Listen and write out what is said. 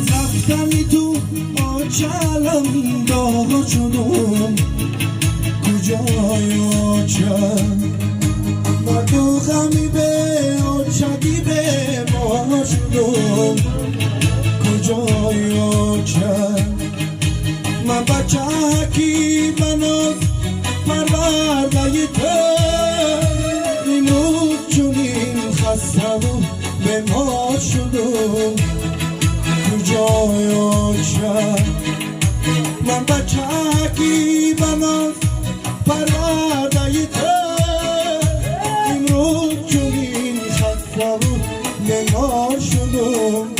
از رفتنی تو آچلم داغ شدم کجای آچم ما تو غمی به آچگی به ما شدم کجای آچم من بچکی منو پرورده تو اینو چونین خستم و بیمار شدم کجای آچم من بچکی منو پرورده تو اینو چونین خستم و بیمار شدم